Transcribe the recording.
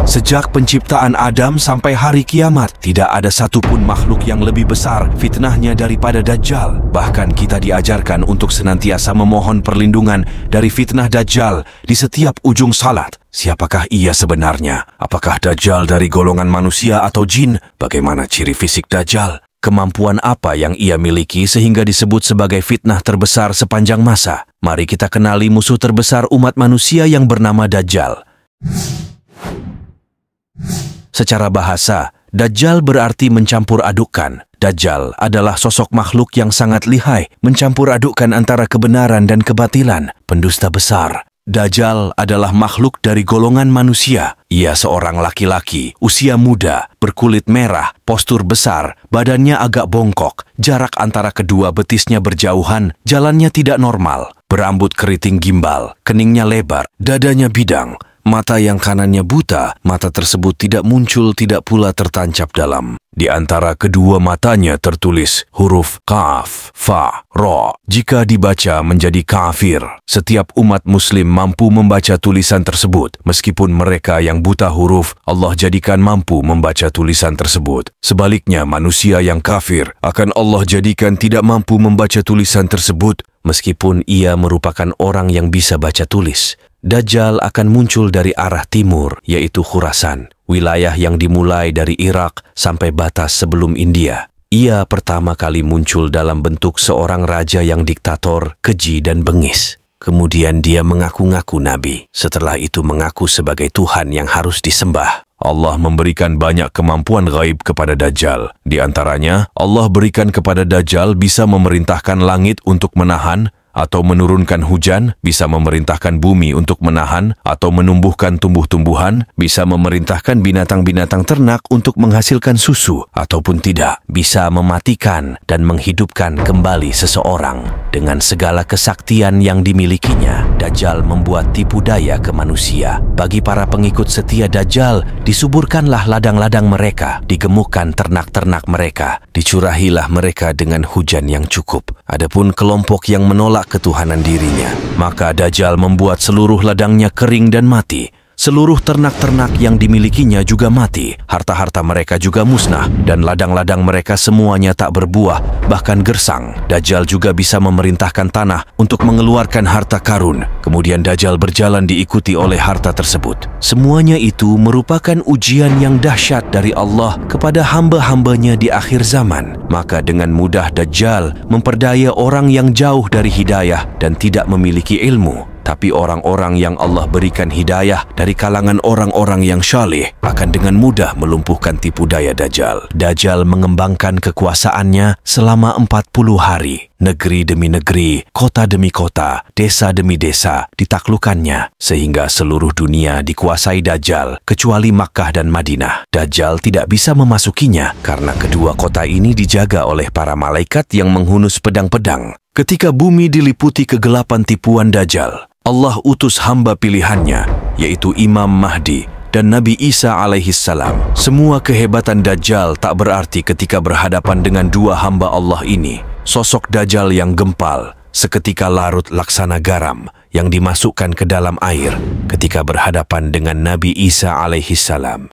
Sejak penciptaan Adam sampai hari kiamat, tidak ada satupun makhluk yang lebih besar fitnahnya daripada Dajjal. Bahkan kita diajarkan untuk senantiasa memohon perlindungan dari fitnah Dajjal di setiap ujung salat. Siapakah ia sebenarnya? Apakah Dajjal dari golongan manusia atau jin? Bagaimana ciri fisik Dajjal? Kemampuan apa yang ia miliki sehingga disebut sebagai fitnah terbesar sepanjang masa? Mari kita kenali musuh terbesar umat manusia yang bernama Dajjal. Secara bahasa, Dajjal berarti mencampur adukkan. Dajjal adalah sosok makhluk yang sangat lihai, mencampur adukkan antara kebenaran dan kebatilan, pendusta besar. Dajjal adalah makhluk dari golongan manusia. Ia seorang laki-laki, usia muda, berkulit merah, postur besar, badannya agak bongkok, jarak antara kedua betisnya berjauhan, jalannya tidak normal, berambut keriting gimbal, keningnya lebar, dadanya bidang. Mata yang kanannya buta, mata tersebut tidak muncul, tidak pula tertancap dalam. Di antara kedua matanya tertulis huruf Kaf, Fa, Ra. Jika dibaca menjadi kafir. Setiap umat muslim mampu membaca tulisan tersebut. Meskipun mereka yang buta huruf, Allah jadikan mampu membaca tulisan tersebut. Sebaliknya, manusia yang kafir akan Allah jadikan tidak mampu membaca tulisan tersebut, meskipun ia merupakan orang yang bisa baca tulis. Dajjal akan muncul dari arah timur, yaitu Khurasan, wilayah yang dimulai dari Irak sampai batas sebelum India. Ia pertama kali muncul dalam bentuk seorang raja yang diktator, keji dan bengis. Kemudian dia mengaku-ngaku nabi. Setelah itu mengaku sebagai Tuhan yang harus disembah. Allah memberikan banyak kemampuan gaib kepada Dajjal. Di antaranya, Allah berikan kepada Dajjal bisa memerintahkan langit untuk menahan atau menurunkan hujan, bisa memerintahkan bumi untuk menahan atau menumbuhkan tumbuh-tumbuhan, bisa memerintahkan binatang-binatang ternak untuk menghasilkan susu, ataupun tidak, bisa mematikan dan menghidupkan kembali seseorang. Dengan segala kesaktian yang dimilikinya, Dajjal membuat tipu daya ke manusia. Bagi para pengikut setia Dajjal, disuburkanlah ladang-ladang mereka, digemukkan ternak-ternak mereka, dicurahilah mereka dengan hujan yang cukup. Adapun kelompok yang menolak ketuhanan dirinya, maka Dajjal membuat seluruh ladangnya kering dan mati. Seluruh ternak-ternak yang dimilikinya juga mati, harta-harta mereka juga musnah, dan ladang-ladang mereka semuanya tak berbuah, bahkan gersang. Dajjal juga bisa memerintahkan tanah untuk mengeluarkan harta karun. Kemudian Dajjal berjalan diikuti oleh harta tersebut. Semuanya itu merupakan ujian yang dahsyat dari Allah kepada hamba-hambanya di akhir zaman. Maka dengan mudah Dajjal memperdaya orang yang jauh dari hidayah dan tidak memiliki ilmu. Tapi orang-orang yang Allah berikan hidayah dari kalangan orang-orang yang syalih akan dengan mudah melumpuhkan tipu daya Dajjal. Dajjal mengembangkan kekuasaannya selama 40 hari. Negeri demi negeri, kota demi kota, desa demi desa ditaklukkannya, sehingga seluruh dunia dikuasai Dajjal, kecuali Makkah dan Madinah. Dajjal tidak bisa memasukinya karena kedua kota ini dijaga oleh para malaikat yang menghunus pedang-pedang. Ketika bumi diliputi kegelapan tipuan Dajjal, Allah utus hamba pilihannya, yaitu Imam Mahdi dan Nabi Isa alaihissalam. Semua kehebatan Dajjal tak berarti ketika berhadapan dengan dua hamba Allah ini. Sosok Dajjal yang gempal, seketika larut laksana garam yang dimasukkan ke dalam air ketika berhadapan dengan Nabi Isa alaihissalam.